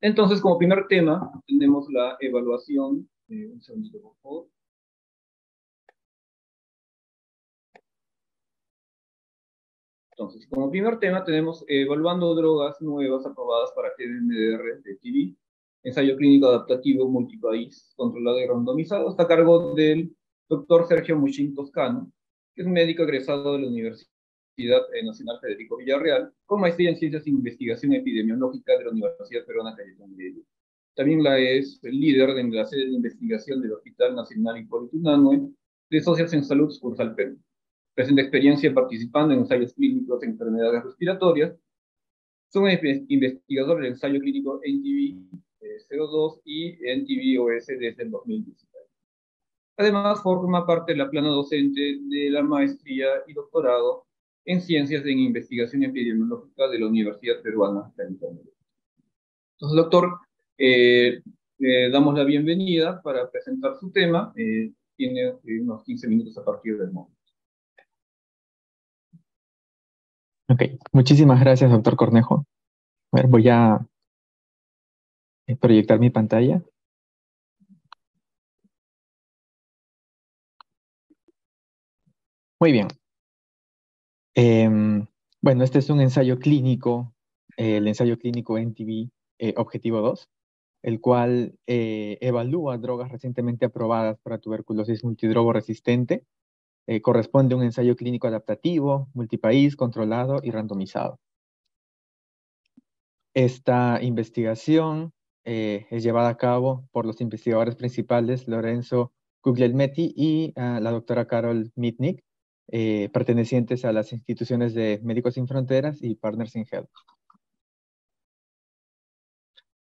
Entonces, como primer tema, tenemos la evaluación. Un segundito, por favor. Entonces, como primer tema tenemos evaluando drogas nuevas aprobadas para TMDR de TV, ensayo clínico adaptativo multipaís, controlado y randomizado, está a cargo del doctor Sergio Muchin Toscano, que es un médico egresado de la Universidad Nacional Federico Villarreal, con maestría en Ciencias e Investigación Epidemiológica de la Universidad Peruana Cayetano Heredia. También es el líder de la sede de investigación del Hospital Nacional Hipólito Unanue de Socios en Salud Sucursal Perú. Presenta experiencia participando en ensayos clínicos en enfermedades respiratorias. Son investigador del ensayo clínico NTV-02 y NTV-OS desde el 2016. Además, forma parte de la plana docente de la maestría y doctorado en Ciencias en Investigación Epidemiológica de la Universidad Peruana. Entonces, doctor, damos la bienvenida para presentar su tema. Tiene unos 15 minutos a partir del momento. Ok, muchísimas gracias, doctor Cornejo. A ver, voy a proyectar mi pantalla. Muy bien. Bueno, este es un ensayo clínico, el ensayo clínico NTV Objetivo 2, el cual evalúa drogas recientemente aprobadas para tuberculosis multidrogo resistente. Corresponde a un ensayo clínico adaptativo, multipaís, controlado y randomizado. Esta investigación es llevada a cabo por los investigadores principales Lorenzo Guglielmetti y la doctora Carol Mitnick, pertenecientes a las instituciones de Médicos Sin Fronteras y Partners in Health.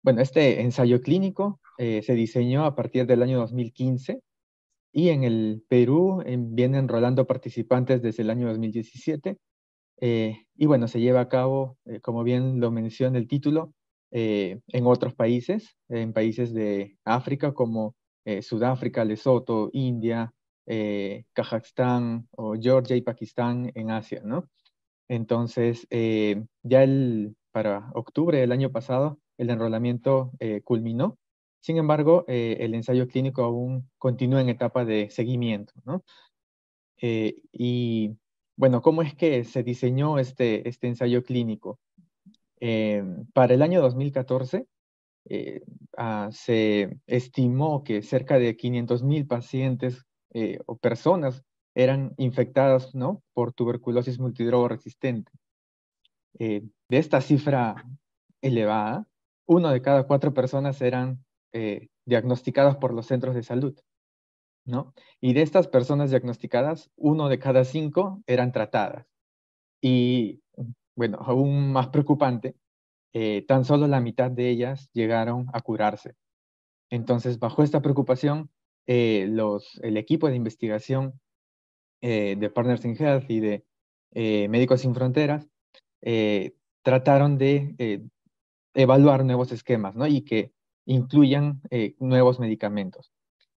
Bueno, este ensayo clínico se diseñó a partir del año 2015 y en el Perú viene enrolando participantes desde el año 2017. Y bueno, se lleva a cabo, como bien lo menciona el título, en otros países, en países de África como Sudáfrica, Lesoto, India, Kazajstán o Georgia y Pakistán en Asia, ¿no? Entonces, para octubre del año pasado, el enrolamiento culminó. Sin embargo, el ensayo clínico aún continúa en etapa de seguimiento, ¿no? Y bueno, ¿cómo es que se diseñó este ensayo clínico? Para el año 2014 se estimó que cerca de 500,000 pacientes o personas eran infectadas, ¿no?, por tuberculosis multidrogo resistente. De esta cifra elevada, 1 de cada 4 personas eran diagnosticadas por los centros de salud, ¿no? Y de estas personas diagnosticadas, 1 de cada 5 eran tratadas. Y, bueno, aún más preocupante, tan solo la mitad de ellas llegaron a curarse. Entonces, bajo esta preocupación, el equipo de investigación de Partners in Health y de Médicos Sin Fronteras trataron de evaluar nuevos esquemas, ¿no?, y que incluyan nuevos medicamentos.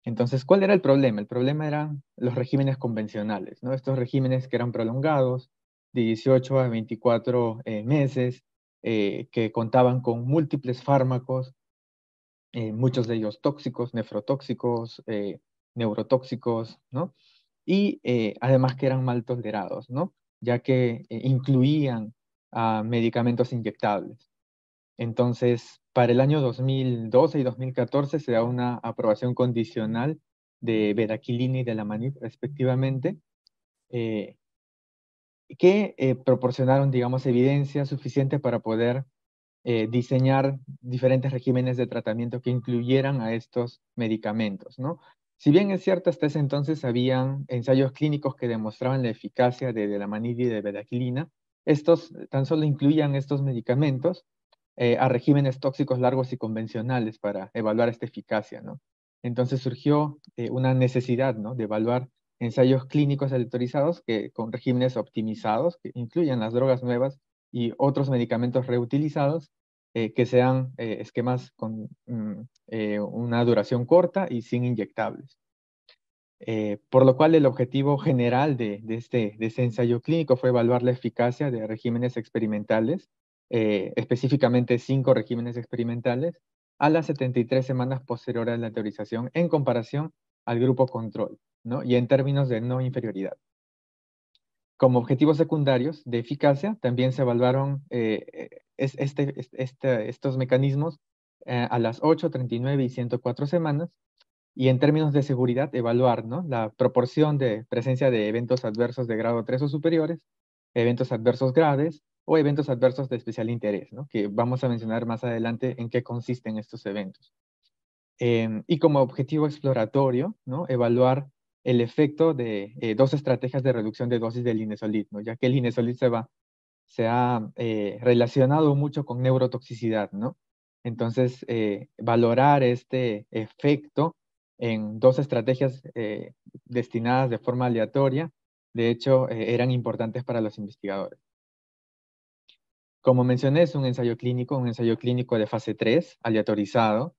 Entonces, ¿cuál era el problema? El problema eran los regímenes convencionales, ¿no? Estos regímenes que eran prolongados, de 18 a 24 meses, que contaban con múltiples fármacos, muchos de ellos tóxicos, nefrotóxicos, neurotóxicos, ¿no? Y además que eran mal tolerados, ¿no?, ya que incluían medicamentos inyectables. Entonces, para el año 2012 y 2014 se da una aprobación condicional de bedaquilina y de lamanid, respectivamente, que proporcionaron, digamos, evidencia suficiente para poder diseñar diferentes regímenes de tratamiento que incluyeran a estos medicamentos, ¿no? Si bien es cierto, hasta ese entonces habían ensayos clínicos que demostraban la eficacia de lamanid y de bedaquilina, estos tan solo incluían estos medicamentos a regímenes tóxicos largos y convencionales para evaluar esta eficacia, ¿no? Entonces surgió una necesidad, ¿no?, de evaluar ensayos clínicos autorizados con regímenes optimizados que incluyan las drogas nuevas y otros medicamentos reutilizados que sean esquemas con una duración corta y sin inyectables. Por lo cual el objetivo general de este ensayo clínico fue evaluar la eficacia de regímenes experimentales específicamente 5 regímenes experimentales, a las 73 semanas posterior a la teorización en comparación al grupo control, ¿no? Y en términos de no inferioridad. Como objetivos secundarios de eficacia, también se evaluaron estos mecanismos a las 8, 39 y 104 semanas, y en términos de seguridad, evaluar, ¿no?, la proporción de presencia de eventos adversos de grado 3 o superiores, eventos adversos graves o eventos adversos de especial interés, ¿no?, que vamos a mencionar más adelante en qué consisten estos eventos. Y como objetivo exploratorio, ¿no?, evaluar el efecto de 2 estrategias de reducción de dosis del linezolid, ¿no?, ya que el linezolid se ha relacionado mucho con neurotoxicidad, ¿no? Entonces, valorar este efecto en 2 estrategias destinadas de forma aleatoria, de hecho, eran importantes para los investigadores. Como mencioné, es un ensayo clínico de fase 3, aleatorizado,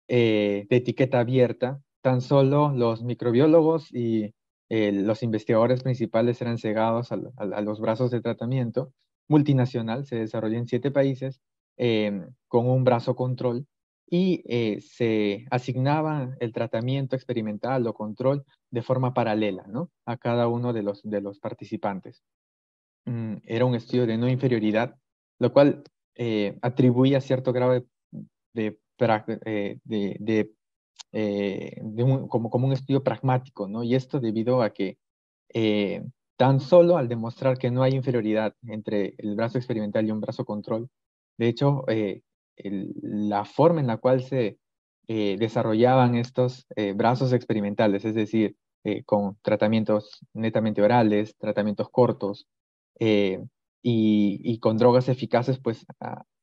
de etiqueta abierta. Tan solo los microbiólogos y los investigadores principales eran cegados a los brazos de tratamiento. Multinacional, se desarrolló en 7 países, con un brazo control, y se asignaba el tratamiento experimental o control de forma paralela, ¿no?, a cada uno de los participantes. Era un estudio de no inferioridad, lo cual atribuía cierto grado como un estudio pragmático, ¿no? Y esto debido a que tan solo al demostrar que no hay inferioridad entre el brazo experimental y un brazo control, de hecho, la forma en la cual se desarrollaban estos brazos experimentales, es decir, con tratamientos netamente orales, tratamientos cortos, eh, y con drogas eficaces, pues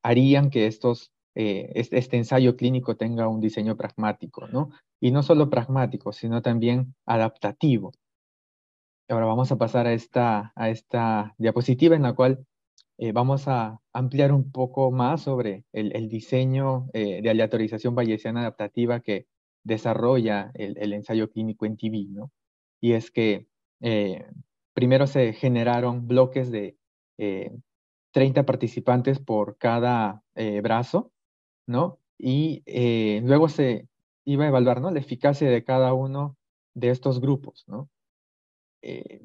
harían que este ensayo clínico tenga un diseño pragmático, ¿no? Y no solo pragmático, sino también adaptativo. Ahora vamos a pasar a esta diapositiva en la cual vamos a ampliar un poco más sobre el diseño de aleatorización bayesiana adaptativa que desarrolla el ensayo clínico en TB, ¿no? Y es que eh, primero se generaron bloques de 30 participantes por cada brazo, ¿no? Y luego se iba a evaluar, ¿no?, la eficacia de cada uno de estos grupos, ¿no? eh,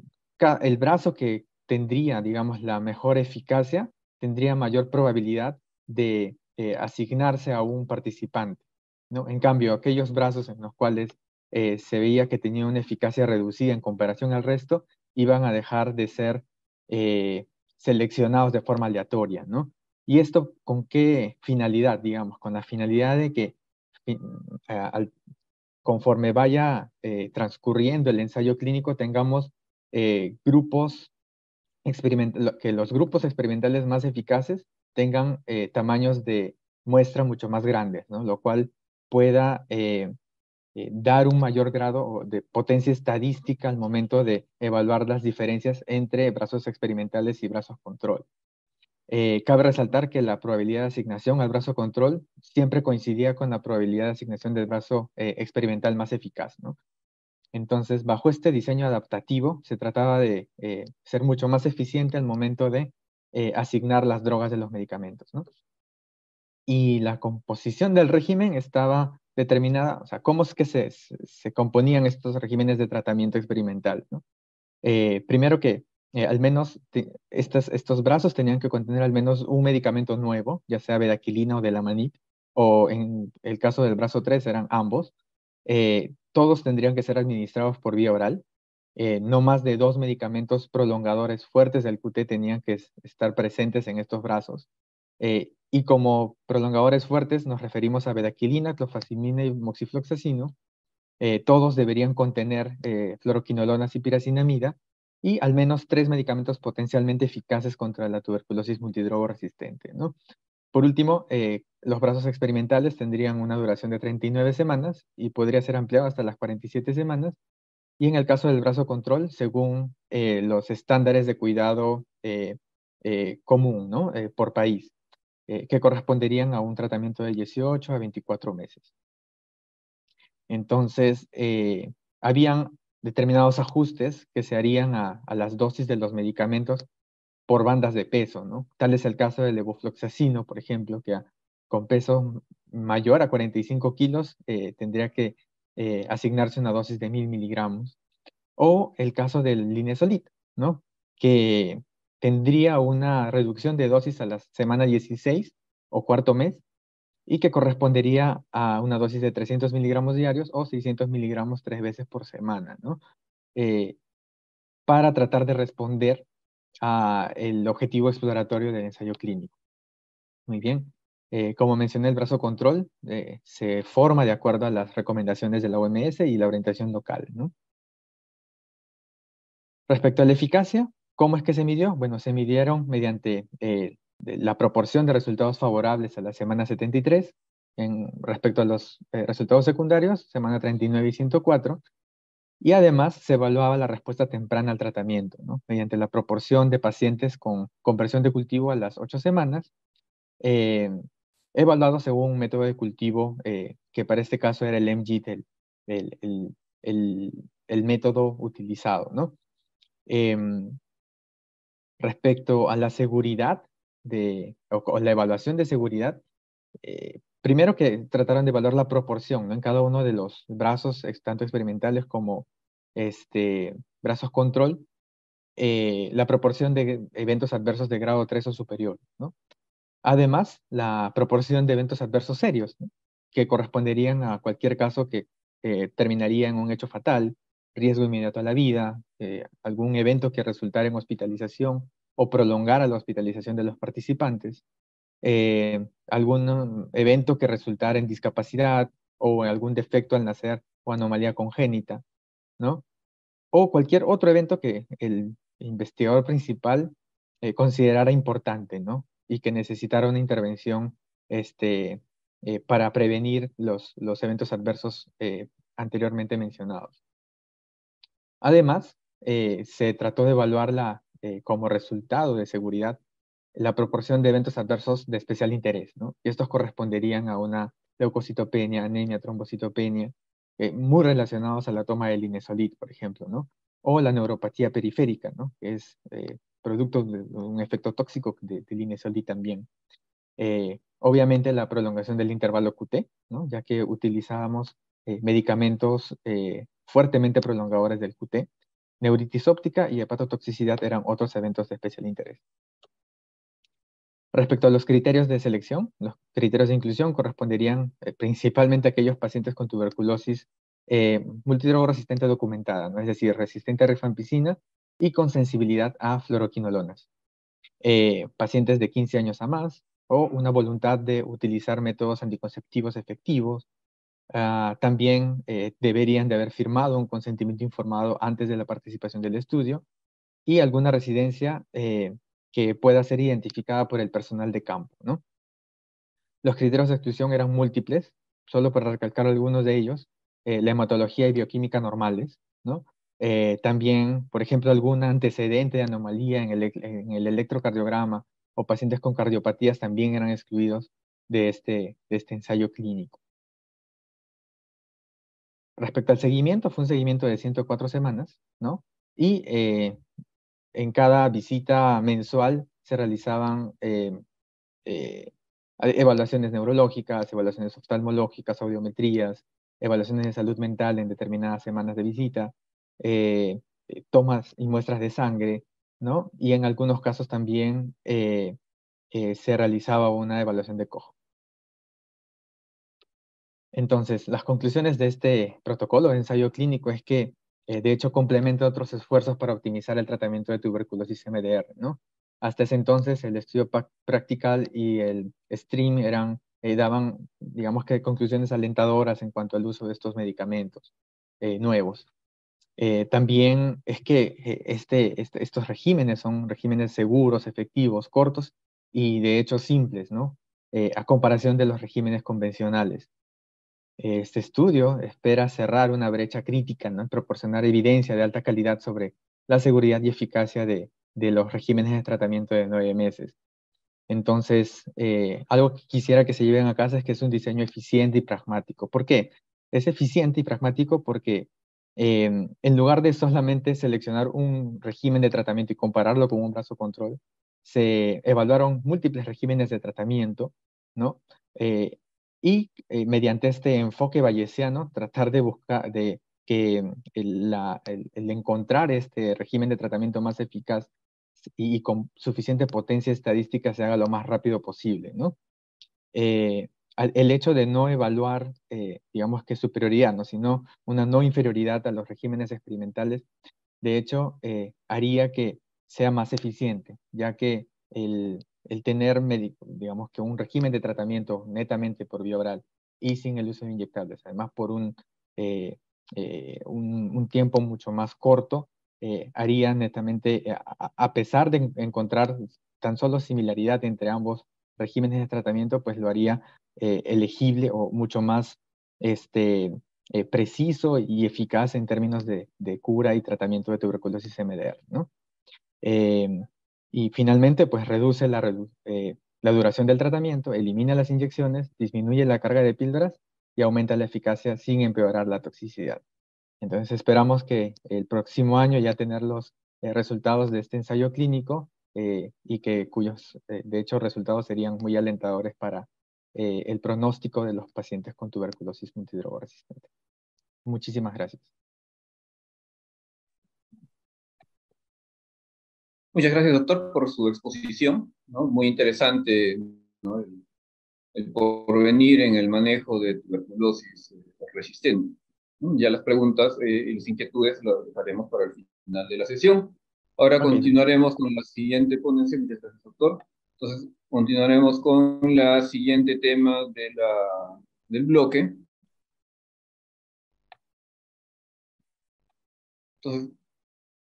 el brazo que tendría, digamos, la mejor eficacia, tendría mayor probabilidad de asignarse a un participante, ¿no? En cambio, aquellos brazos en los cuales se veía que tenían una eficacia reducida en comparación al resto, iban a dejar de ser seleccionados de forma aleatoria, ¿no? ¿Y esto con qué finalidad, digamos? Con la finalidad de que eh, al conforme vaya transcurriendo el ensayo clínico, tengamos grupos que los grupos experimentales más eficaces tengan tamaños de muestra mucho más grandes, ¿no? Lo cual pueda dar un mayor grado de potencia estadística al momento de evaluar las diferencias entre brazos experimentales y brazos control. Cabe resaltar que la probabilidad de asignación al brazo control siempre coincidía con la probabilidad de asignación del brazo experimental más eficaz, ¿no? Entonces, bajo este diseño adaptativo, se trataba de ser mucho más eficiente al momento de asignar las drogas de los medicamentos, ¿no? Y la composición del régimen estaba determinada, o sea, cómo es que se componían estos regímenes de tratamiento experimental, ¿no? Primero que al menos estos brazos tenían que contener al menos un medicamento nuevo, ya sea bedaquilina o delamanid, o en el caso del brazo 3 eran ambos. Todos tendrían que ser administrados por vía oral. No más de 2 medicamentos prolongadores fuertes del QT tenían que estar presentes en estos brazos. Y como prolongadores fuertes nos referimos a bedaquilina, clofazimina y moxifloxacino. Todos deberían contener fluoroquinolonas y piracinamida, y al menos 3 medicamentos potencialmente eficaces contra la tuberculosis multidrogo resistente, ¿no? Por último, los brazos experimentales tendrían una duración de 39 semanas y podría ser ampliado hasta las 47 semanas. Y en el caso del brazo control, según los estándares de cuidado común, ¿no? Por país, que corresponderían a un tratamiento de 18 a 24 meses. Entonces, habían determinados ajustes que se harían a las dosis de los medicamentos por bandas de peso, ¿no? Tal es el caso del levofloxacino, por ejemplo, que con peso mayor a 45 kilos tendría que asignarse una dosis de 1000 miligramos. O el caso del linezolid, ¿no? Que tendría una reducción de dosis a la semana 16 o cuarto mes y que correspondería a una dosis de 300 miligramos diarios o 600 miligramos 3 veces por semana, ¿no? Eh, para tratar de responder al objetivo exploratorio del ensayo clínico. Muy bien. Como mencioné, el brazo control se forma de acuerdo a las recomendaciones de la OMS y la orientación local, ¿no? Respecto a la eficacia, ¿cómo es que se midió? Bueno, se midieron mediante la proporción de resultados favorables a la semana 73 respecto a los resultados secundarios, semana 39 y 104, y además se evaluaba la respuesta temprana al tratamiento, ¿no? Mediante la proporción de pacientes con conversión de cultivo a las 8 semanas, eh, evaluado según un método de cultivo que para este caso era el MGT, el, el, el, el método utilizado, ¿no? Em, Respecto a la seguridad o la evaluación de seguridad, primero que trataron de evaluar la proporción, ¿no? En cada uno de los brazos, tanto experimentales como brazos control, la proporción de eventos adversos de grado 3 o superior, ¿no? Además, la proporción de eventos adversos serios, ¿no? Que corresponderían a cualquier caso que terminaría en un hecho fatal, riesgo inmediato a la vida, algún evento que resultara en hospitalización o prolongara la hospitalización de los participantes, algún evento que resultara en discapacidad o en algún defecto al nacer o anomalía congénita, ¿no? O cualquier otro evento que el investigador principal considerara importante, ¿no? Y que necesitara una intervención para prevenir los eventos adversos anteriormente mencionados. Además, se trató de evaluar como resultado de seguridad la proporción de eventos adversos de especial interés, ¿no? Y estos corresponderían a una leucocitopenia, anemia, trombocitopenia, muy relacionados a la toma del linezolid, por ejemplo, ¿no? O la neuropatía periférica, ¿no? Que es producto de un efecto tóxico del linezolid también. Obviamente la prolongación del intervalo QT, ¿no? Ya que utilizábamos medicamentos fuertemente prolongadores del QT. Neuritis óptica y hepatotoxicidad eran otros eventos de especial interés. Respecto a los criterios de selección, los criterios de inclusión corresponderían principalmente a aquellos pacientes con tuberculosis multidrogo resistente documentada, ¿no? Es decir, resistente a rifampicina y con sensibilidad a fluoroquinolonas. Pacientes de 15 años a más, o una voluntad de utilizar métodos anticonceptivos efectivos. También deberían de haber firmado un consentimiento informado antes de la participación del estudio y alguna residencia que pueda ser identificada por el personal de campo, ¿no? Los criterios de exclusión eran múltiples, solo para recalcar algunos de ellos, la hematología y bioquímica normales, ¿no? También, por ejemplo, algún antecedente de anomalía en el electrocardiograma o pacientes con cardiopatías también eran excluidos de este ensayo clínico. Respecto al seguimiento, fue un seguimiento de 104 semanas, ¿no? Y en cada visita mensual se realizaban evaluaciones neurológicas, evaluaciones oftalmológicas, audiometrías, evaluaciones de salud mental en determinadas semanas de visita, tomas y muestras de sangre, ¿no? Y en algunos casos también se realizaba una evaluación de cojo. Entonces, las conclusiones de este protocolo de ensayo clínico es que, de hecho, complementa otros esfuerzos para optimizar el tratamiento de tuberculosis MDR, ¿no? Hasta ese entonces, el estudio practical y el STREAM daban, digamos que, conclusiones alentadoras en cuanto al uso de estos medicamentos nuevos. También es que estos regímenes son regímenes seguros, efectivos, cortos y, de hecho, simples, ¿no? A comparación de los regímenes convencionales. Este estudio espera cerrar una brecha crítica, ¿no? Proporcionar evidencia de alta calidad sobre la seguridad y eficacia de los regímenes de tratamiento de 9 meses. Entonces, algo que quisiera que se lleven a casa es que es un diseño eficiente y pragmático. ¿Por qué? Es eficiente y pragmático porque en lugar de solamente seleccionar un régimen de tratamiento y compararlo con un brazo control, se evaluaron múltiples regímenes de tratamiento, ¿no? Mediante este enfoque bayesiano, tratar de buscar, de que el encontrar este régimen de tratamiento más eficaz y con suficiente potencia estadística se haga lo más rápido posible, ¿no? El hecho de no evaluar, digamos que superioridad, ¿no? Sino una no inferioridad a los regímenes experimentales, de hecho, haría que sea más eficiente, ya que el tener, digamos que un régimen de tratamiento netamente por vía oral y sin el uso de inyectables, además por un tiempo mucho más corto, haría netamente, a pesar de encontrar tan solo similaridad entre ambos regímenes de tratamiento, pues lo haría elegible o mucho más preciso y eficaz en términos de cura y tratamiento de tuberculosis MDR, ¿no? Y finalmente, pues reduce la duración del tratamiento, elimina las inyecciones, disminuye la carga de píldoras y aumenta la eficacia sin empeorar la toxicidad. Entonces esperamos que el próximo año ya tener los resultados de este ensayo clínico y cuyos, de hecho, resultados serían muy alentadores para el pronóstico de los pacientes con tuberculosis multidrogoresistente. Muchísimas gracias. Muchas gracias, doctor, por su exposición, ¿no? Muy interesante, ¿no? El porvenir en el manejo de tuberculosis resistente, ¿no? Ya las preguntas y las inquietudes las dejaremos para el final de la sesión. Ahora Ok, continuaremos con la siguiente ponencia. Muchas gracias, doctor. Entonces, continuaremos con la siguiente tema del bloque. Entonces,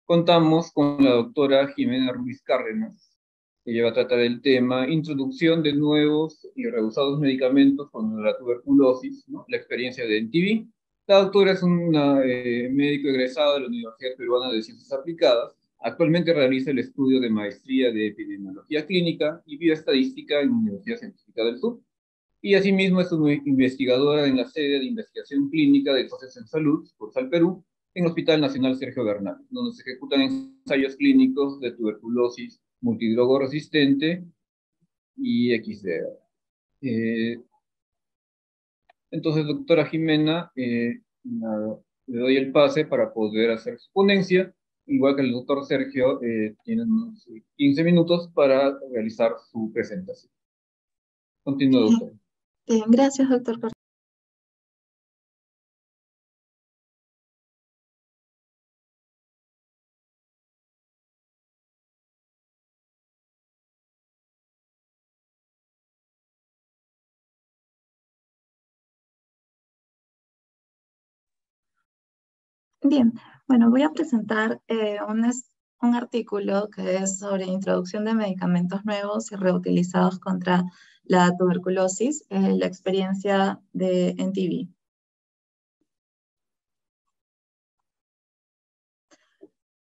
contamos con la doctora Jimena Ruiz Cárdenas, que lleva a tratar el tema Introducción de nuevos y reusados medicamentos contra la tuberculosis, ¿no? La experiencia de NTV. La doctora es una médico egresado de la Universidad Peruana de Ciencias Aplicadas. Actualmente realiza el estudio de maestría de epidemiología clínica y bioestadística en la Universidad Científica del Sur. Y asimismo es una investigadora en la sede de investigación clínica de Cosas en Salud, Cursal Perú, en el Hospital Nacional Sergio Bernal, donde se ejecutan ensayos clínicos de tuberculosis multidrogo resistente y XDR. Entonces, doctora Jimena, le doy el pase para poder hacer su ponencia, igual que el doctor Sergio, tiene unos 15 minutos para realizar su presentación. Continúa, doctor. Bien, gracias, doctor. Bien, bueno, voy a presentar un artículo que es sobre introducción de medicamentos nuevos y reutilizados contra la tuberculosis, la experiencia de NTV.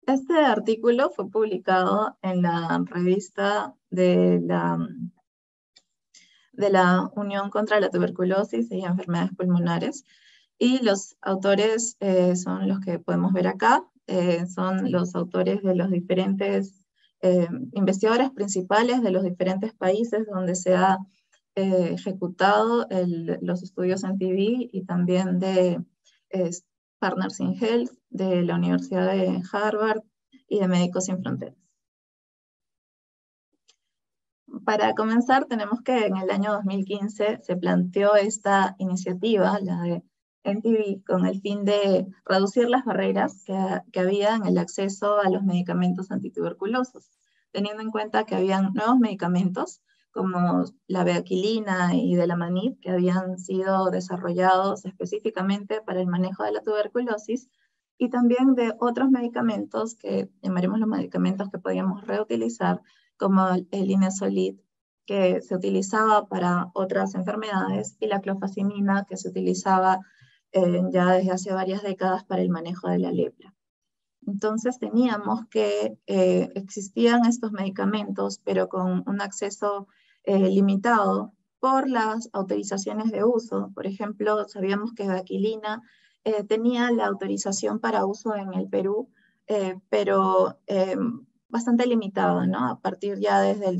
Este artículo fue publicado en la revista de la Unión contra la Tuberculosis y Enfermedades Pulmonares, y los autores son los que podemos ver acá, son los autores de los diferentes investigadores principales de los diferentes países donde se ha ejecutado los estudios en TB, y también de Partners in Health, de la Universidad de Harvard y de Médicos Sin Fronteras. Para comenzar, tenemos que en el año 2015 se planteó esta iniciativa, la de NTV, con el fin de reducir las barreras que había en el acceso a los medicamentos antituberculosos, teniendo en cuenta que habían nuevos medicamentos como la beaquilina y delamanid, que habían sido desarrollados específicamente para el manejo de la tuberculosis, y también de otros medicamentos que llamaremos los medicamentos que podíamos reutilizar, como el Linezolid, que se utilizaba para otras enfermedades, y la clofazimina, que se utilizaba ya desde hace varias décadas para el manejo de la lepra. Entonces teníamos que existían estos medicamentos, pero con un acceso limitado por las autorizaciones de uso. Por ejemplo, sabíamos que beaquilina tenía la autorización para uso en el Perú, pero bastante limitada, ¿no? A partir ya desde el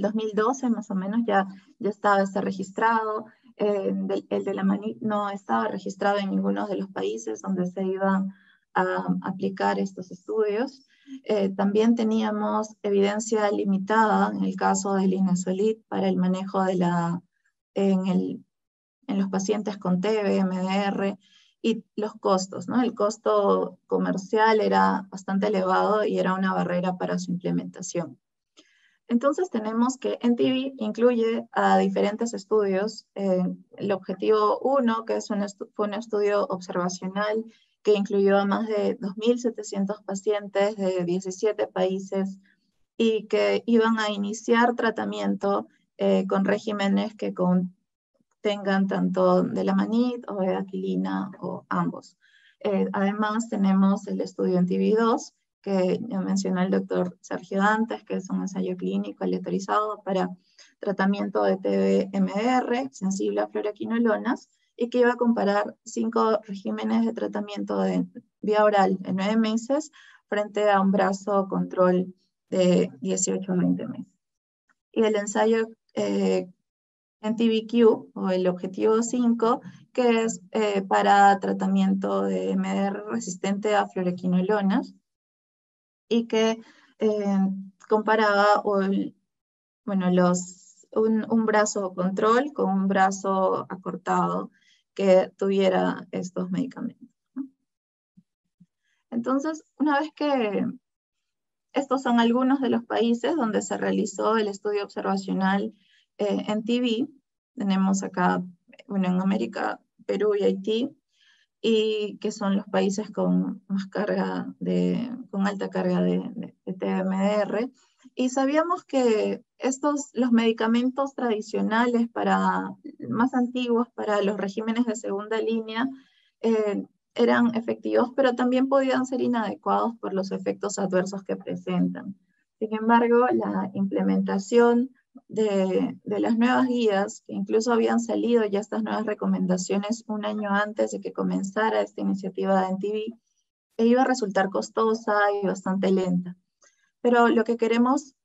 2012 más o menos ya estaba registrado. El de la Manit no estaba registrado en ninguno de los países donde se iban a aplicar estos estudios. También teníamos evidencia limitada en el caso del Linezolid para el manejo de en los pacientes con TB, MDR, y los costos, ¿no? El costo comercial era bastante elevado y era una barrera para su implementación. Entonces tenemos que NTV incluye a diferentes estudios. El objetivo 1, que fue un estudio observacional que incluyó a más de 2.700 pacientes de 17 países y que iban a iniciar tratamiento con regímenes que tengan tanto de la Manit o de Aquilina o ambos. Además tenemos el estudio NTV2, que ya mencionó el doctor Sergio antes, que es un ensayo clínico aleatorizado para tratamiento de TB-MDR sensible a fluoroquinolonas, y que iba a comparar 5 regímenes de tratamiento de vía oral en 9 meses frente a un brazo control de 18 a 20 meses. Y el ensayo NTV-Q, o el objetivo 5, que es para tratamiento de MDR resistente a fluoroquinolonas, y que comparaba un brazo control con un brazo acortado que tuviera estos medicamentos, ¿no? Entonces, una vez que estos son algunos de los países donde se realizó el estudio observacional NTV, tenemos acá, en América, Perú y Haití, y que son los países con alta carga de TMDR. Y sabíamos que los medicamentos tradicionales más antiguos para los regímenes de segunda línea eran efectivos, pero también podían ser inadecuados por los efectos adversos que presentan. Sin embargo, la implementación de las nuevas guías, que incluso habían salido ya estas nuevas recomendaciones un año antes de que comenzara esta iniciativa de NTV, iba a resultar costosa y bastante lenta. Pero lo que queremos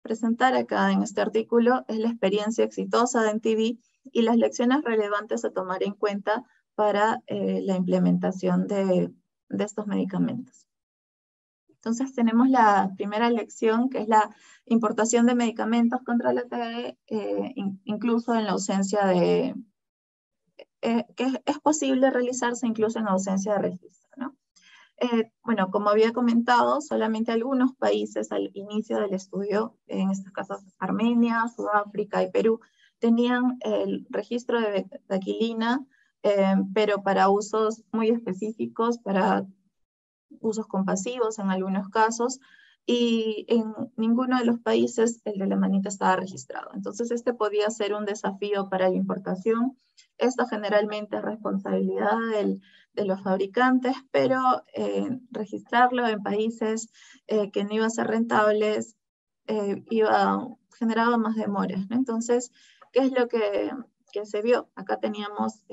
presentar acá en este artículo es la experiencia exitosa de NTV y las lecciones relevantes a tomar en cuenta para la implementación de estos medicamentos. Entonces tenemos la primera lección, que es la importación de medicamentos contra la TB, incluso en la ausencia que es posible realizarse incluso en ausencia de registro, ¿no? Bueno, como había comentado, solamente algunos países al inicio del estudio, en estos casos Armenia, Sudáfrica y Perú, tenían el registro de Aquilina, pero para usos muy específicos, para usos compasivos en algunos casos, y en ninguno de los países el de la manita estaba registrado. Entonces este podía ser un desafío para la importación. Esto generalmente es responsabilidad de los fabricantes, pero registrarlo en países que no iban a ser rentables generaba más demoras, ¿no? Entonces, ¿qué es lo que se vio? Acá teníamos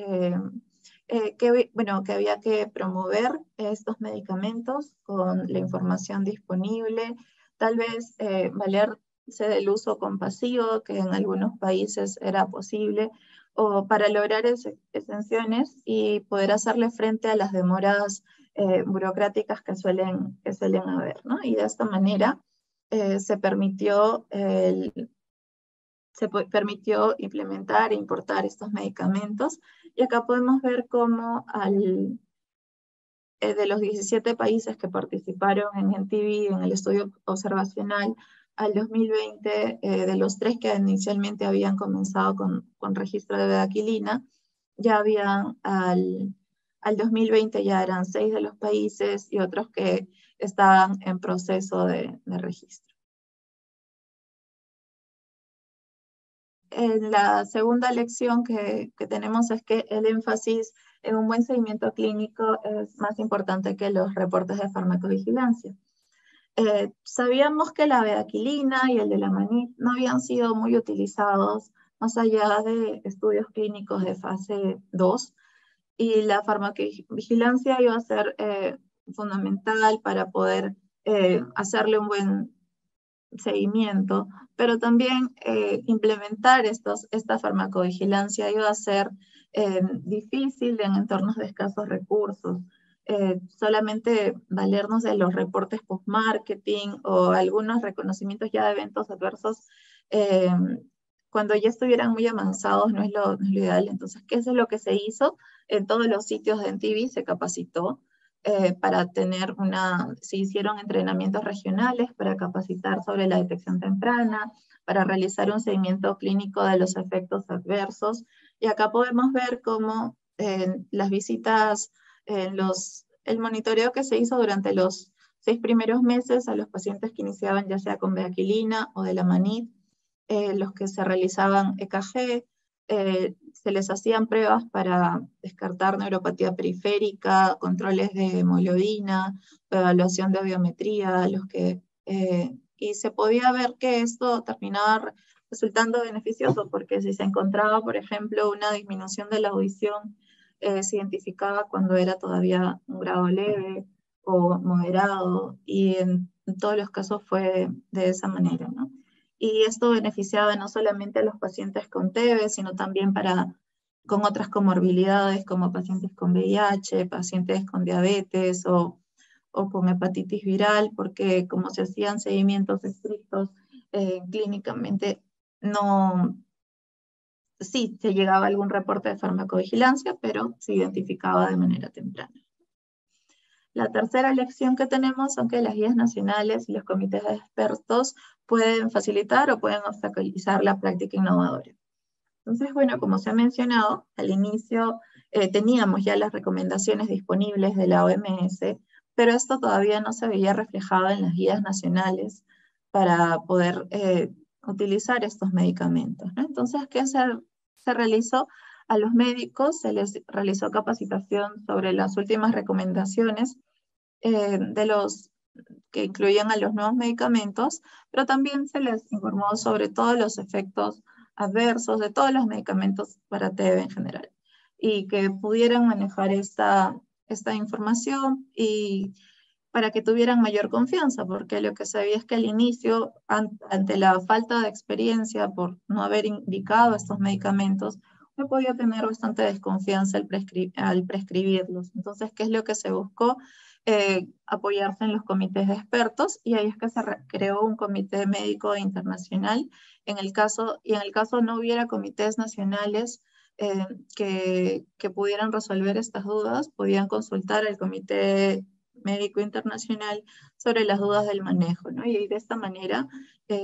que había que promover estos medicamentos con la información disponible, tal vez valerse del uso compasivo, que en algunos países era posible, o para lograr exenciones y poder hacerle frente a las demoras burocráticas que suelen haber, ¿no? Y de esta manera se permitió implementar e importar estos medicamentos. Y acá podemos ver cómo de los 17 países que participaron en NTV, en el estudio observacional, al 2020, de los 3 que inicialmente habían comenzado con registro de bedaquilina, ya habían al 2020 ya eran 6 de los países y otros que estaban en proceso de registro. La segunda lección que tenemos es que el énfasis en un buen seguimiento clínico es más importante que los reportes de farmacovigilancia. Sabíamos que la bedaquilina y el de la manit no habían sido muy utilizados más allá de estudios clínicos de fase 2. y la farmacovigilancia iba a ser fundamental para poder hacerle un buen seguimiento, pero también implementar esta farmacovigilancia iba a ser difícil en entornos de escasos recursos. Solamente valernos de los reportes post-marketing o algunos reconocimientos ya de eventos adversos cuando ya estuvieran muy avanzados no es lo ideal. Entonces, ¿qué es lo que se hizo? En todos los sitios de NTV se capacitó para se hicieron entrenamientos regionales para capacitar sobre la detección temprana, para realizar un seguimiento clínico de los efectos adversos. Y acá podemos ver cómo las visitas, el monitoreo que se hizo durante los 6 primeros meses a los pacientes que iniciaban ya sea con bedaquilina o de la manit, los que se realizaban EKG, se les hacían pruebas para descartar neuropatía periférica, controles de hemoglobina, evaluación de biometría, y se podía ver que esto terminaba resultando beneficioso, porque si se encontraba, por ejemplo, una disminución de la audición, se identificaba cuando era todavía un grado leve o moderado, y en todos los casos fue de esa manera, ¿no? Y esto beneficiaba no solamente a los pacientes con TB, sino también con otras comorbilidades como pacientes con VIH, pacientes con diabetes o con hepatitis viral, porque como se hacían seguimientos estrictos clínicamente, sí se llegaba a algún reporte de farmacovigilancia, pero se identificaba de manera temprana. La tercera lección que tenemos son que las guías nacionales y los comités de expertos pueden facilitar o pueden obstaculizar la práctica innovadora. Entonces, bueno, como se ha mencionado, al inicio teníamos ya las recomendaciones disponibles de la OMS, pero esto todavía no se veía reflejado en las guías nacionales para poder utilizar estos medicamentos, ¿no? Entonces, ¿qué se realizó? A los médicos se les realizó capacitación sobre las últimas recomendaciones que incluían a los nuevos medicamentos, pero también se les informó sobre todos los efectos adversos de todos los medicamentos para TB en general, y que pudieran manejar esta información y para que tuvieran mayor confianza, porque lo que se veía es que al inicio, ante la falta de experiencia por no haber indicado estos medicamentos, uno podía tener bastante desconfianza al prescribirlos. Entonces, ¿qué es lo que se buscó? Apoyarse en los comités de expertos, y ahí es que se creó un comité médico internacional. En el caso no hubiera comités nacionales que pudieran resolver estas dudas, podían consultar al comité médico internacional sobre las dudas del manejo, ¿no? Y de esta manera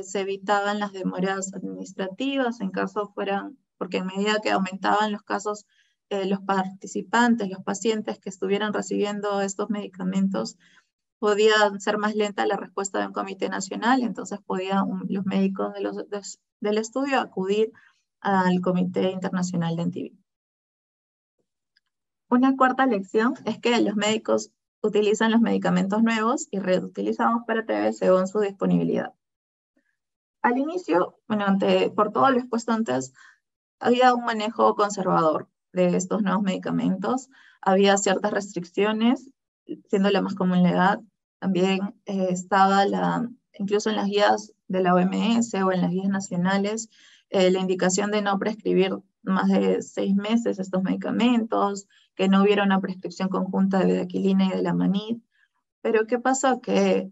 se evitaban las demoras administrativas en caso fueran, porque a medida que aumentaban los casos, los participantes, los pacientes que estuvieran recibiendo estos medicamentos, podía ser más lenta la respuesta de un comité nacional, entonces podían los médicos del estudio acudir al Comité Internacional de NTV. Una cuarta lección es que los médicos utilizan los medicamentos nuevos y reutilizados para TB según su disponibilidad. Al inicio, bueno, por todo lo expuesto antes, había un manejo conservador de estos nuevos medicamentos, había ciertas restricciones, siendo la más común la edad. También estaba incluso en las guías de la OMS o en las guías nacionales, la indicación de no prescribir más de 6 meses estos medicamentos, que no hubiera una prescripción conjunta de bedaquilina y de la manit. Pero ¿qué pasó? Que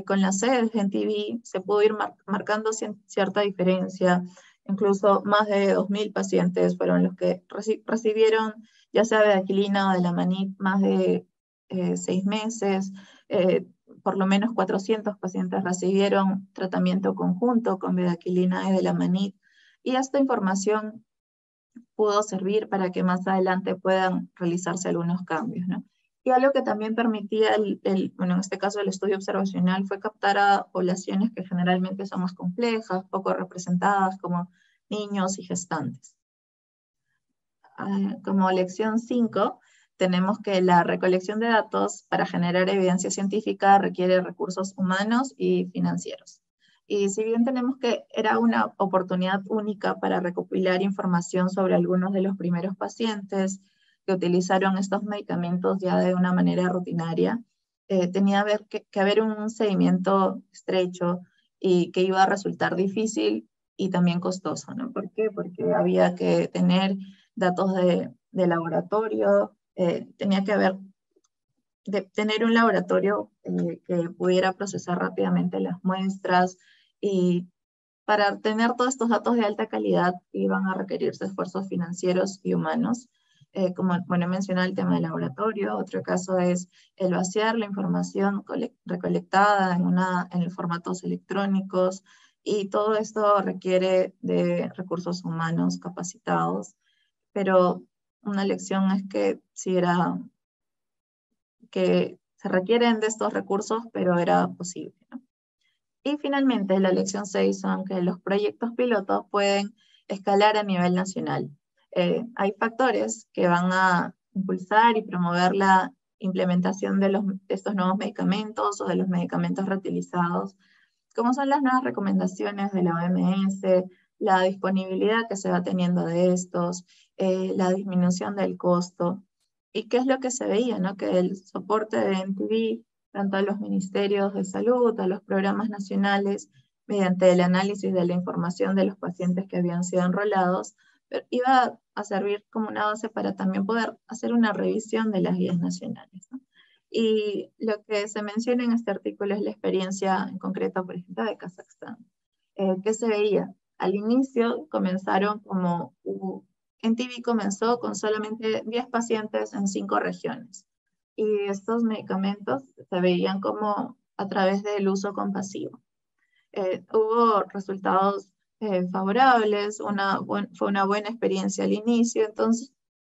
con las sedes de NTV se pudo ir marcando cierta diferencia. Incluso más de 2.000 pacientes fueron los que recibieron ya sea bedaquilina o de la manit más de 6 meses. Por lo menos 400 pacientes recibieron tratamiento conjunto con bedaquilina y de la manit. Y esta información pudo servir para que más adelante puedan realizarse algunos cambios, ¿no? Y algo que también permitía, bueno, en este caso el estudio observacional, fue captar a poblaciones que generalmente son más complejas, poco representadas, como niños y gestantes. Como lección 5, tenemos que la recolección de datos para generar evidencia científica requiere recursos humanos y financieros. Y si bien tenemos que era una oportunidad única para recopilar información sobre algunos de los primeros pacientes, que utilizaron estos medicamentos ya de una manera rutinaria, tenía que haber un seguimiento estrecho y que iba a resultar difícil y también costoso, ¿no? ¿Por qué? Porque había que tener datos de laboratorio, tenía que haber tener un laboratorio que pudiera procesar rápidamente las muestras, y para tener todos estos datos de alta calidad iban a requerirse esfuerzos financieros y humanos. Como bueno, mencioné el tema del laboratorio. Otro caso es el vaciar la información recolectada en formatos electrónicos, y todo esto requiere de recursos humanos capacitados, pero una lección es que sí era que se requieren de estos recursos, pero era posible, ¿no? Y finalmente, la lección 6 son que los proyectos pilotos pueden escalar a nivel nacional. Hay factores que van a impulsar y promover la implementación de estos nuevos medicamentos o de los medicamentos reutilizados, como son las nuevas recomendaciones de la OMS, la disponibilidad que se va teniendo de estos, la disminución del costo. ¿Y qué es lo que se veía, no? Que el soporte de NTV, tanto a los ministerios de salud, a los programas nacionales, mediante el análisis de la información de los pacientes que habían sido enrolados, iba a servir como una base para también poder hacer una revisión de las guías nacionales, ¿no? Y lo que se menciona en este artículo es la experiencia en concreto, por ejemplo, de Kazajstán. ¿Qué se veía? Al inicio comenzaron NTV comenzó con solamente 10 pacientes en 5 regiones. Y estos medicamentos se veían como a través del uso compasivo. Hubo resultados favorables, fue una buena experiencia al inicio.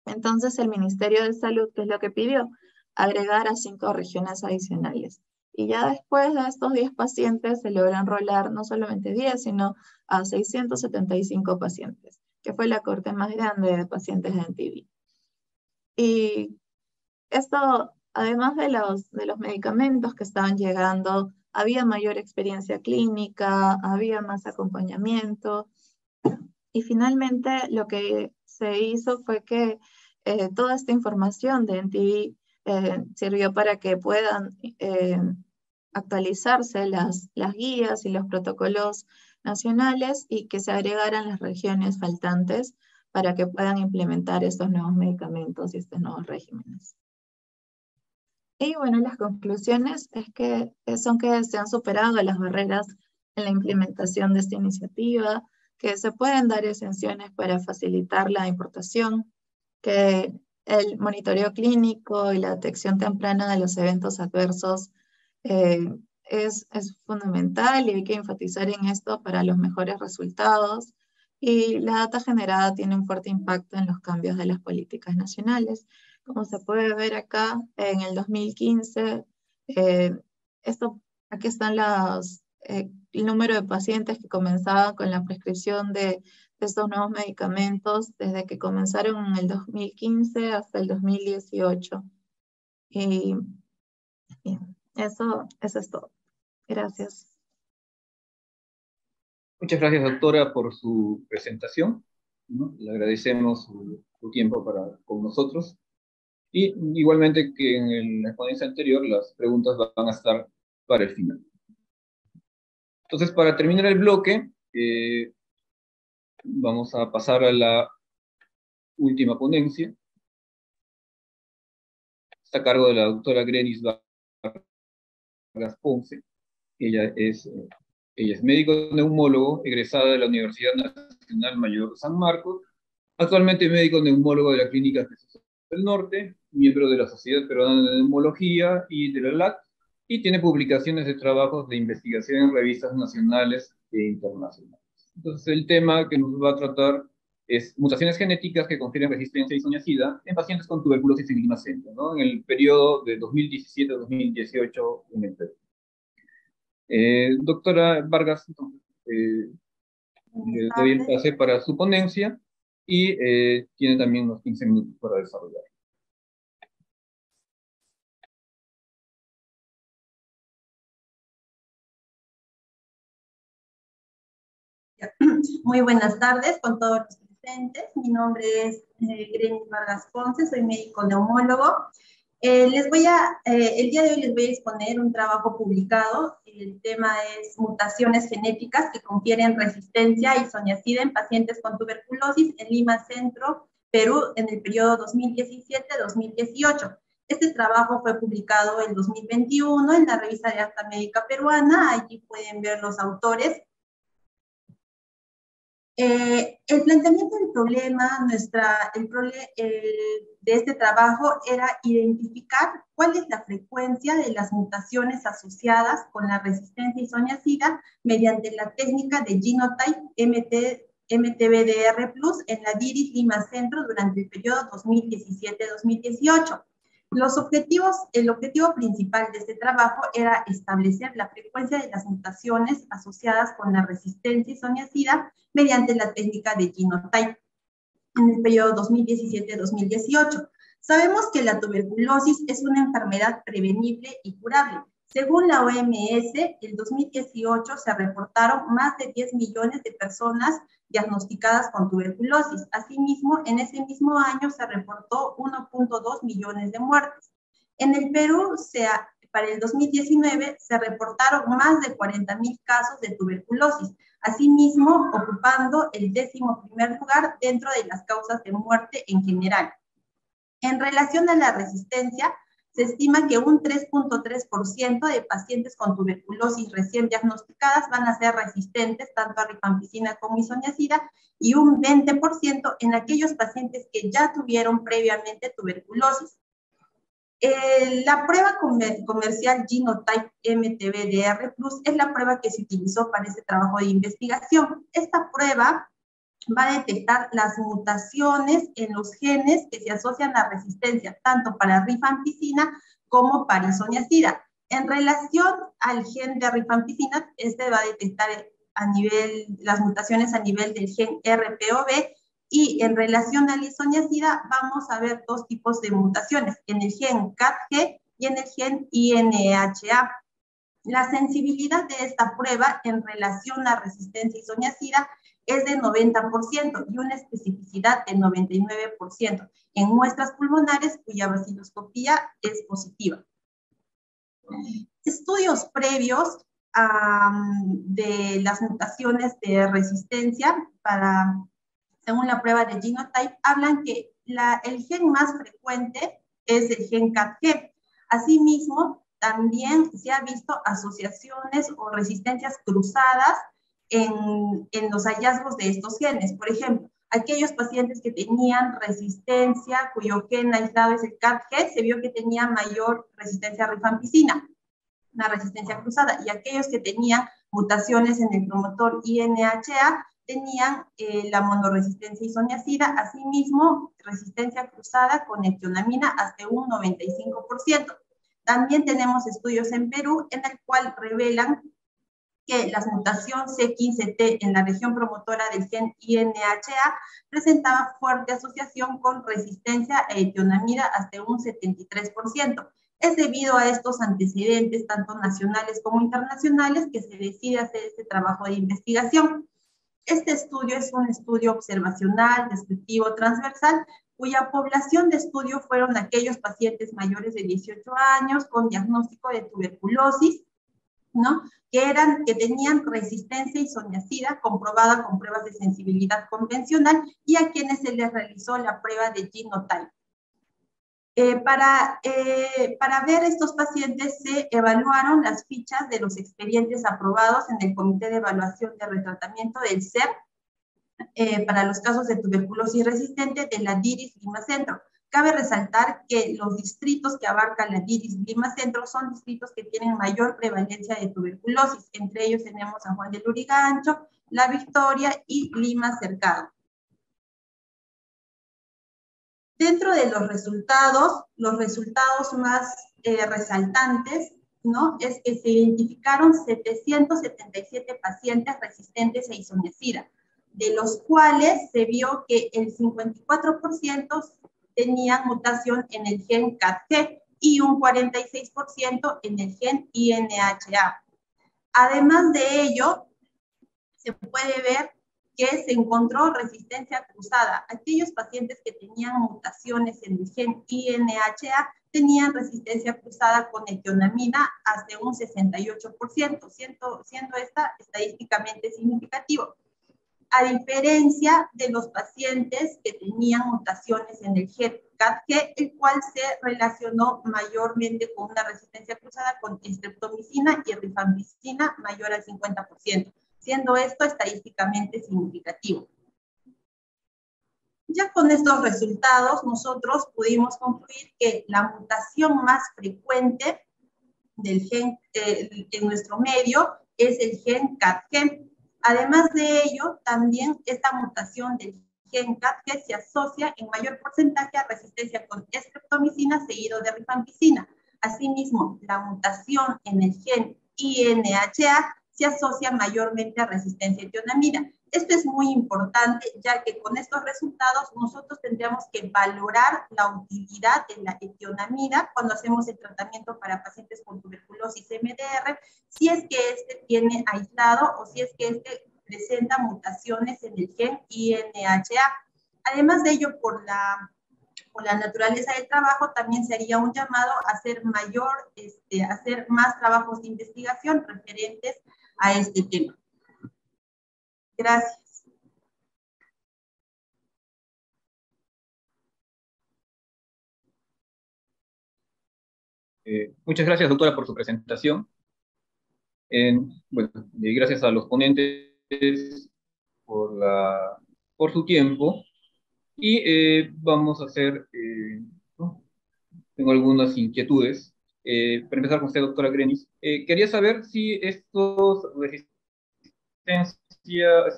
Entonces el Ministerio de Salud, ¿qué es lo que pidió? Agregar a 5 regiones adicionales. Y ya después de estos 10 pacientes se logró enrolar no solamente 10, sino a 675 pacientes, que fue la cohorte más grande de pacientes de NTV. Y esto, además de los medicamentos que estaban llegando, había mayor experiencia clínica, había más acompañamiento, y finalmente lo que se hizo fue que toda esta información de NTV sirvió para que puedan actualizarse las guías y los protocolos nacionales, y que se agregaran las regiones faltantes para que puedan implementar estos nuevos medicamentos y estos nuevos regímenes. Y bueno, las conclusiones son que se han superado las barreras en la implementación de esta iniciativa, que se pueden dar exenciones para facilitar la importación, que el monitoreo clínico y la detección temprana de los eventos adversos es fundamental, y hay que enfatizar en esto para los mejores resultados. Y la data generada tiene un fuerte impacto en los cambios de las políticas nacionales. Como se puede ver acá, en el 2015, aquí están el número de pacientes que comenzaban con la prescripción de estos nuevos medicamentos desde que comenzaron en el 2015 hasta el 2018. Y eso es todo. Gracias. Muchas gracias, doctora, por su presentación, ¿no? Le agradecemos su tiempo con nosotros. Y igualmente que en la ponencia anterior, las preguntas van a estar para el final. Entonces, para terminar el bloque, vamos a pasar a la última ponencia. Está a cargo de la doctora Grenis Vargas Ponce. Ella es médico neumólogo, egresada de la Universidad Nacional Mayor San Marcos, actualmente médico neumólogo de la Clínica Jesús del Norte, miembro de la Sociedad Peruana de Neumología y de la LAC, y tiene publicaciones de trabajos de investigación en revistas nacionales e internacionales. Entonces, el tema que nos va a tratar es mutaciones genéticas que confieren resistencia a isoniazida en pacientes con tuberculosis en Lima Centro, ¿no? En el periodo de 2017 a 2018 en el Perú. Doctora Vargas, entonces, le doy el pase para su ponencia, y tiene también unos 15 minutos para desarrollar. Muy buenas tardes con todos los presentes. Mi nombre es Grenis Vargas Ponce, soy médico neumólogo. El día de hoy les voy a exponer un trabajo publicado. El tema es mutaciones genéticas que confieren resistencia a isoniazida en pacientes con tuberculosis en Lima Centro, Perú, en el periodo 2017-2018. Este trabajo fue publicado en 2021 en la revista de Acta Médica Peruana. Allí pueden ver los autores. El planteamiento del problema, de este trabajo era identificar cuál es la frecuencia de las mutaciones asociadas con la resistencia isoniazida mediante la técnica de Genotype MTBDR+ en la DIRIS Lima Centro durante el periodo 2017-2018. El objetivo principal de este trabajo era establecer la frecuencia de las mutaciones asociadas con la resistencia isoniazida mediante la técnica de Genotype en el periodo 2017-2018. Sabemos que la tuberculosis es una enfermedad prevenible y curable. Según la OMS, en 2018 se reportaron más de 10 millones de personas diagnosticadas con tuberculosis. Asimismo, en ese mismo año se reportó 1.2 millones de muertes. En el Perú, para el 2019, se reportaron más de 40.000 casos de tuberculosis, asimismo ocupando el 11º lugar dentro de las causas de muerte en general. En relación a la resistencia, se estima que un 3.3% de pacientes con tuberculosis recién diagnosticadas van a ser resistentes tanto a rifampicina como isoniazida y un 20% en aquellos pacientes que ya tuvieron previamente tuberculosis. La prueba comercial Genotype MTBDR+ es la prueba que se utilizó para este trabajo de investigación. Esta prueba va a detectar las mutaciones en los genes que se asocian a resistencia, tanto para rifampicina como para isoniazida. En relación al gen de rifampicina, este va a detectar las mutaciones a nivel del gen RPOB, y en relación a la isoniazida vamos a ver dos tipos de mutaciones, en el gen CATG y en el gen INHA. La sensibilidad de esta prueba en relación a resistencia isoniazida es de 90% y una especificidad de 99% en muestras pulmonares cuya baciloscopía es positiva. Estudios previos de las mutaciones de resistencia según la prueba de Genotype, hablan que el gen más frecuente es el gen CATG. Asimismo, también se ha visto asociaciones o resistencias cruzadas en los hallazgos de estos genes. Por ejemplo, aquellos pacientes que tenían resistencia, cuyo gen aislado es el CATG, se vio que tenían mayor resistencia a rifampicina, una resistencia cruzada, y aquellos que tenían mutaciones en el promotor INHA tenían la monoresistencia isoniazida, asimismo resistencia cruzada con etionamina hasta un 95%. También tenemos estudios en Perú en el cual revelan que la mutación C15T en la región promotora del gen INHA presentaba fuerte asociación con resistencia a etionamida hasta un 73%. Es debido a estos antecedentes, tanto nacionales como internacionales, que se decide hacer este trabajo de investigación. Este estudio es un estudio observacional, descriptivo, transversal, cuya población de estudio fueron aquellos pacientes mayores de 18 años con diagnóstico de tuberculosis, ¿no? que tenían resistencia isoniazida comprobada con pruebas de sensibilidad convencional y a quienes se les realizó la prueba de Genotype. Para ver estos pacientes se evaluaron las fichas de los expedientes aprobados en el Comité de Evaluación de Retratamiento del SER para los casos de tuberculosis resistente de la DIRIS Lima Centro. Cabe resaltar que los distritos que abarcan la DIRIS Lima Centro son distritos que tienen mayor prevalencia de tuberculosis. Entre ellos tenemos San Juan de Lurigancho, La Victoria y Lima Cercado. Dentro de los resultados más resaltantes, ¿no? Es que se identificaron 777 pacientes resistentes a isoniazida, de los cuales se vio que el 54% tenían mutación en el gen CATG y un 46% en el gen INHA. Además de ello, se puede ver que se encontró resistencia cruzada. Aquellos pacientes que tenían mutaciones en el gen INHA tenían resistencia cruzada con etionamina hasta un 68%, siendo esta estadísticamente significativo. A diferencia de los pacientes que tenían mutaciones en el gen CAT-G, el cual se relacionó mayormente con una resistencia cruzada con streptomicina y rifampicina mayor al 50%, siendo esto estadísticamente significativo. Ya con estos resultados, nosotros pudimos concluir que la mutación más frecuente del gen en nuestro medio es el gen CAT-G. Además de ello, también esta mutación del gen CAT-G se asocia en mayor porcentaje a resistencia con streptomicina seguido de rifampicina. Asimismo, la mutación en el gen INHA se asocia mayormente a resistencia a etionamina. Esto es muy importante, ya que con estos resultados nosotros tendríamos que valorar la utilidad de la etionamida cuando hacemos el tratamiento para pacientes con tuberculosis MDR, si es que este tiene aislado o si es que este presenta mutaciones en el gen INHA. Además de ello, por la naturaleza del trabajo, también sería un llamado a hacer hacer más trabajos de investigación referentes a este tema. Gracias. Muchas gracias, doctora, por su presentación. Bueno, gracias a los ponentes por su tiempo. Y vamos a hacer, ¿no? Tengo algunas inquietudes. Para empezar con usted, doctora Grenis, quería saber si esta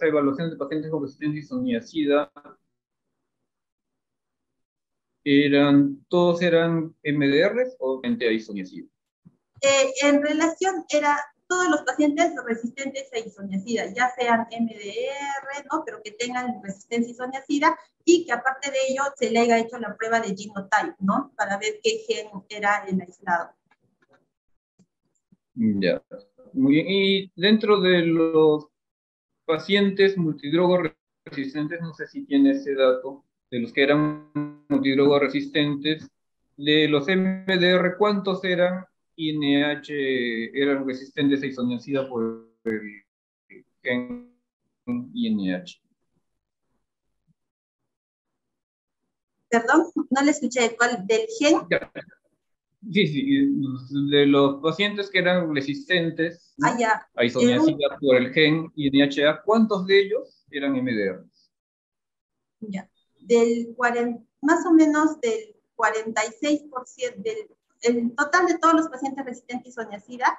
evaluación de pacientes con resistencia isoniazida, ¿todos eran MDRs o gente a isoniazida? En relación, todos los pacientes resistentes a isoniazida, ya sean MDR, ¿no? Pero que tengan resistencia a isoniazida y que aparte de ello se le haya hecho la prueba de genotype, ¿no? Para ver qué gen era el aislado. Ya, muy bien. Y dentro de los pacientes multidrogo resistentes, no sé si tiene ese dato, de los que eran multidrogo resistentes, de los MDR, ¿cuántos eran INH, eran resistentes a isoniazida por el gen INH? Perdón, no le escuché, ¿cuál? ¿Del gen? Ya. Sí, de los pacientes que eran resistentes, ¿no? A isoniazida por el gen INHA, ¿cuántos de ellos eran MDR? Ya, más o menos del 46%, el total de todos los pacientes resistentes a isoniazida,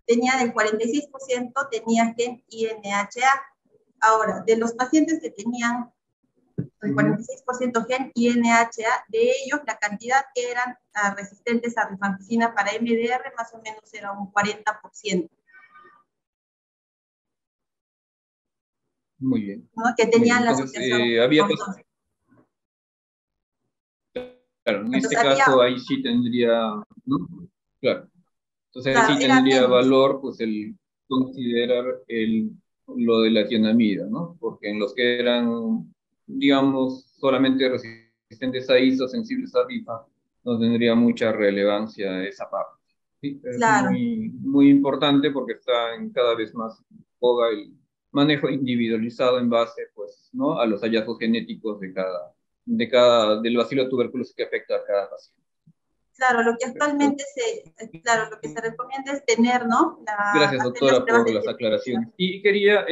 del 46% tenía gen INHA. Ahora, de los pacientes que tenían el 46% gen INHA, de ellos la cantidad que eran resistentes a rifampicina para MDR más o menos era un 40%. Muy bien. ¿No? Que tenían bien. Entonces, había claro, en este caso ahí sí tendría, ¿no? Claro. Entonces ahí sí tendría valor pues el considerar lo de la tianamida, ¿no? Porque en los que eran, digamos, solamente resistentes a ISO, sensibles a RIFA, no tendría mucha relevancia esa parte. ¿Sí? Es muy importante porque está en cada vez más boga el manejo individualizado en base, pues, ¿no? A los hallazgos genéticos del bacilo tuberculosis que afecta a cada paciente. Claro, lo que actualmente lo que se recomienda es tener, ¿no? Gracias, doctora, por las aclaraciones. Y quería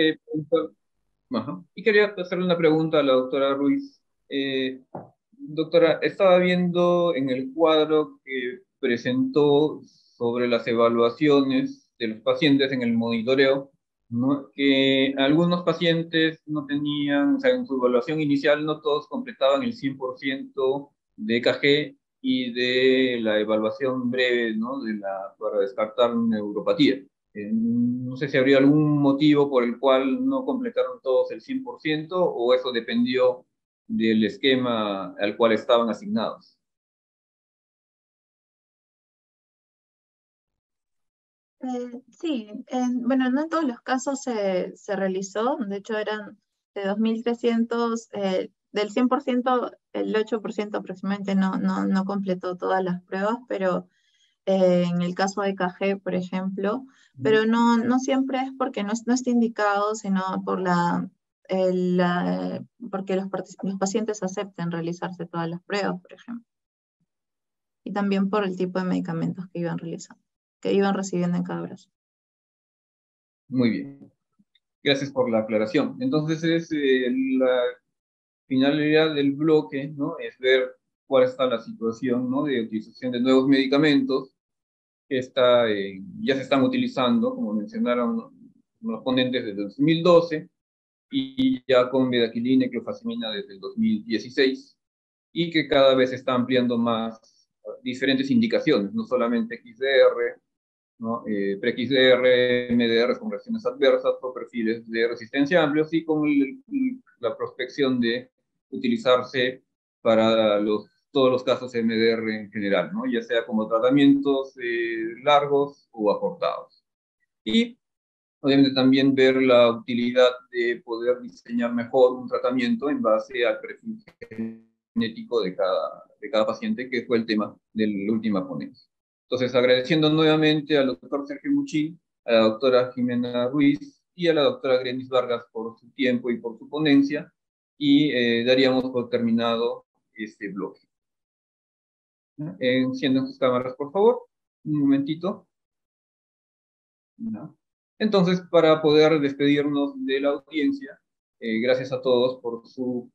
hacerle una pregunta a la doctora Ruiz. Doctora, estaba viendo en el cuadro que presentó sobre las evaluaciones de los pacientes en el monitoreo, ¿no? Que algunos pacientes no tenían, o sea, en su evaluación inicial no todos completaban el 100% de EKG y de la evaluación breve, ¿no? Para descartar neuropatía. No sé si habría algún motivo por el cual no completaron todos el 100% o eso dependió del esquema al cual estaban asignados. Sí, bueno, no en todos los casos se realizó, de hecho eran de 2.300, del 100%, el 8% aproximadamente no completó todas las pruebas, pero en el caso de KG, por ejemplo, pero no siempre es porque no está indicado, sino por porque los pacientes acepten realizarse todas las pruebas, por ejemplo. Y también por el tipo de medicamentos que iban realizando, que iban recibiendo en cada brazo. Muy bien. Gracias por la aclaración. Entonces, la finalidad del bloque, ¿no? Es ver cuál está la situación, ¿no? De utilización de nuevos medicamentos que ya se están utilizando, como mencionaron los ponentes, desde el 2012, y ya con bedaquiline y clofazimina desde el 2016, y que cada vez se está ampliando más diferentes indicaciones, no solamente XDR, ¿no? Pre-XDR, MDR con reacciones adversas o perfiles de resistencia amplios, y con la prospección de utilizarse para todos los casos MDR en general, ¿no? Ya sea como tratamientos largos o acortados. Y obviamente también ver la utilidad de poder diseñar mejor un tratamiento en base al perfil genético de cada paciente, que fue el tema de la última ponencia. Entonces, agradeciendo nuevamente al doctor Sergio Muchín, a la doctora Jimena Ruiz y a la doctora Grenis Vargas por su tiempo y por su ponencia, y daríamos por terminado este bloque. Enciendan sus cámaras, por favor. Un momentito. ¿No? Entonces, para poder despedirnos de la audiencia, gracias a todos por su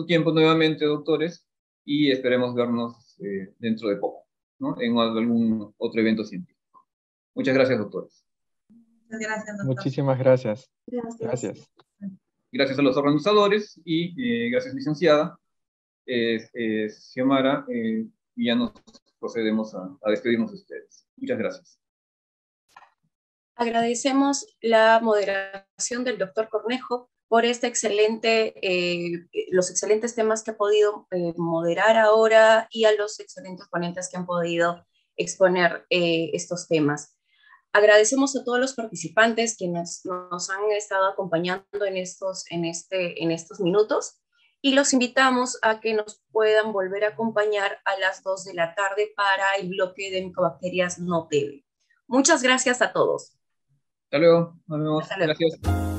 tiempo nuevamente, doctores, y esperemos vernos dentro de poco, ¿no? En algún otro evento científico. Muchas gracias, doctores. Muchas gracias, doctor. Muchísimas gracias. Gracias. Gracias a los organizadores y gracias, licenciada Xiomara, y ya nos procedemos a despedirnos de ustedes. Muchas gracias. Agradecemos la moderación del doctor Cornejo por los excelentes temas que ha podido moderar ahora, y a los excelentes ponentes que han podido exponer estos temas. Agradecemos a todos los participantes que nos han estado acompañando en estos minutos, y los invitamos a que nos puedan volver a acompañar a las 2 de la tarde para el bloque de micobacterias no TB. Muchas gracias a todos. Hasta luego. Nos vemos. Hasta luego. Gracias.